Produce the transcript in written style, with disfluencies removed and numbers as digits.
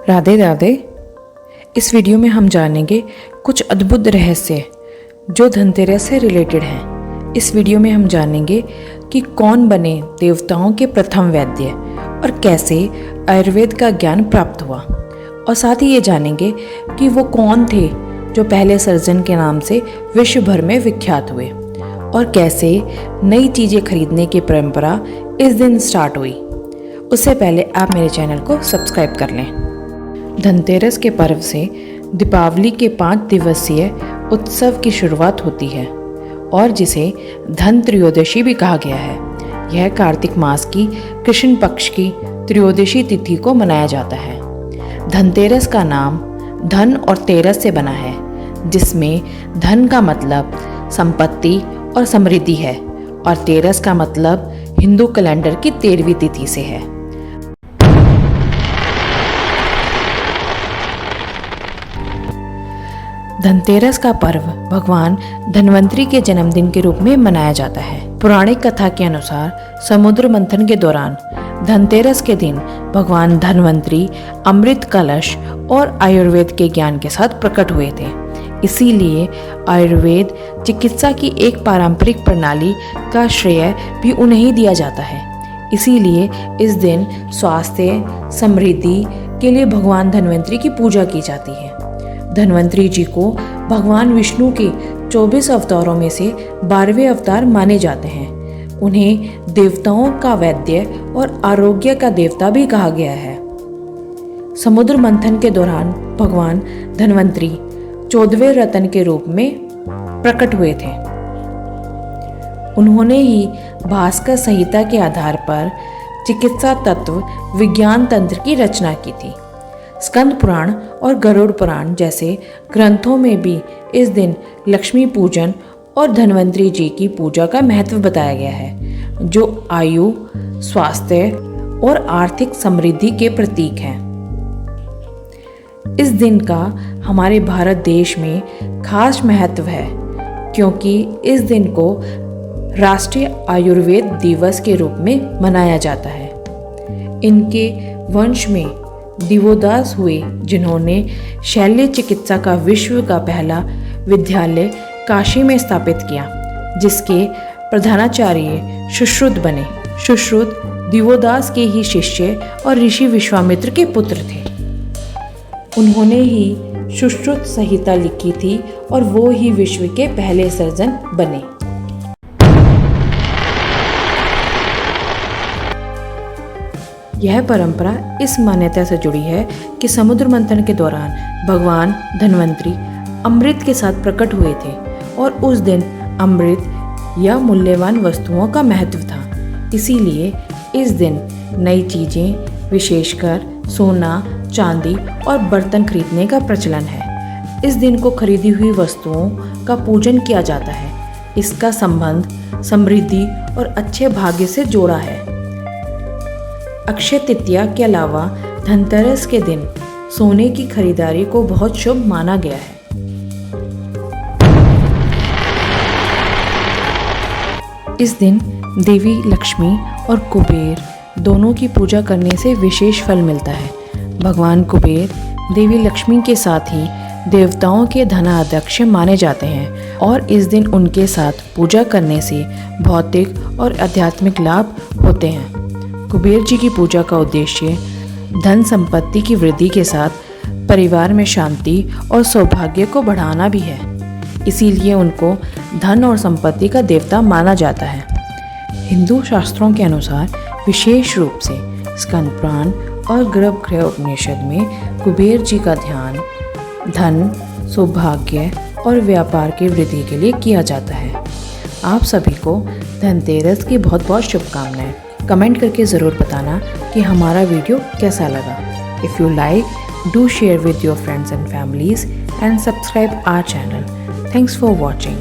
राधे राधे। इस वीडियो में हम जानेंगे कुछ अद्भुत रहस्य जो धनतेरस से रिलेटेड हैं। इस वीडियो में हम जानेंगे कि कौन बने देवताओं के प्रथम वैद्य और कैसे आयुर्वेद का ज्ञान प्राप्त हुआ, और साथ ही ये जानेंगे कि वो कौन थे जो पहले सर्जन के नाम से विश्व भर में विख्यात हुए, और कैसे नई चीज़ें खरीदने की परंपरा इस दिन स्टार्ट हुई। उससे पहले आप मेरे चैनल को सब्सक्राइब कर लें। धनतेरस के पर्व से दीपावली के 5 दिवसीय उत्सव की शुरुआत होती है और जिसे धन त्रयोदशी भी कहा गया है। यह कार्तिक मास की कृष्ण पक्ष की त्रयोदशी तिथि को मनाया जाता है। धनतेरस का नाम धन और तेरस से बना है, जिसमें धन का मतलब संपत्ति और समृद्धि है और तेरस का मतलब हिंदू कैलेंडर की 13वीं तिथि से है। धनतेरस का पर्व भगवान धन्वंतरी के जन्मदिन के रूप में मनाया जाता है। पौराणिक कथा के अनुसार समुद्र मंथन के दौरान धनतेरस के दिन भगवान धन्वंतरी अमृत कलश और आयुर्वेद के ज्ञान के साथ प्रकट हुए थे। इसीलिए आयुर्वेद चिकित्सा की एक पारंपरिक प्रणाली का श्रेय भी उन्हें ही दिया जाता है। इसीलिए इस दिन स्वास्थ्य समृद्धि के लिए भगवान धन्वंतरी की पूजा की जाती है। धन्वंतरी जी को भगवान विष्णु के 24 अवतारों में से 12वें अवतार माने जाते हैं। उन्हें देवताओं का वैद्य और आरोग्य का देवता भी कहा गया है। समुद्र मंथन के दौरान भगवान धन्वंतरी 14वें रत्न के रूप में प्रकट हुए थे। उन्होंने ही भास्कर संहिता के आधार पर चिकित्सा तत्व विज्ञान तंत्र की रचना की थी। स्कंद पुराण और गरुड़ पुराण जैसे ग्रंथों में भी इस दिन लक्ष्मी पूजन और धन्वंतरी जी की पूजा का महत्व बताया गया है, जो आयु, स्वास्थ्य और आर्थिक समृद्धि के प्रतीक हैं। इस दिन का हमारे भारत देश में खास महत्व है, क्योंकि इस दिन को राष्ट्रीय आयुर्वेद दिवस के रूप में मनाया जाता है। इनके वंश में दिवोदास हुए, जिन्होंने शल्य चिकित्सा का विश्व का पहला विद्यालय काशी में स्थापित किया, जिसके प्रधानाचार्य सुश्रुत बने। सुश्रुत दिवोदास के ही शिष्य और ऋषि विश्वामित्र के पुत्र थे। उन्होंने ही सुश्रुत संहिता लिखी थी और वो ही विश्व के पहले सर्जन बने। यह परंपरा इस मान्यता से जुड़ी है कि समुद्र मंथन के दौरान भगवान धन्वंतरी अमृत के साथ प्रकट हुए थे और उस दिन अमृत या मूल्यवान वस्तुओं का महत्व था। इसीलिए इस दिन नई चीज़ें, विशेषकर सोना, चांदी और बर्तन खरीदने का प्रचलन है। इस दिन को खरीदी हुई वस्तुओं का पूजन किया जाता है। इसका संबंध समृद्धि और अच्छे भाग्य से जोड़ा है। अक्षय तृतीया के अलावा धनतेरस के दिन सोने की खरीदारी को बहुत शुभ माना गया है। इस दिन देवी लक्ष्मी और कुबेर दोनों की पूजा करने से विशेष फल मिलता है। भगवान कुबेर देवी लक्ष्मी के साथ ही देवताओं के धनाध्यक्ष माने जाते हैं और इस दिन उनके साथ पूजा करने से भौतिक और आध्यात्मिक लाभ होते हैं। कुबेर जी की पूजा का उद्देश्य धन संपत्ति की वृद्धि के साथ परिवार में शांति और सौभाग्य को बढ़ाना भी है। इसीलिए उनको धन और संपत्ति का देवता माना जाता है। हिंदू शास्त्रों के अनुसार विशेष रूप से स्कंद पुराण और गर्भगृह उपनिषद में कुबेर जी का ध्यान धन, सौभाग्य और व्यापार की वृद्धि के लिए किया जाता है। आप सभी को धनतेरस की बहुत बहुत शुभकामनाएं। कमेंट करके ज़रूर बताना कि हमारा वीडियो कैसा लगा। If you like, do share with your friends and families and subscribe our channel. Thanks for watching.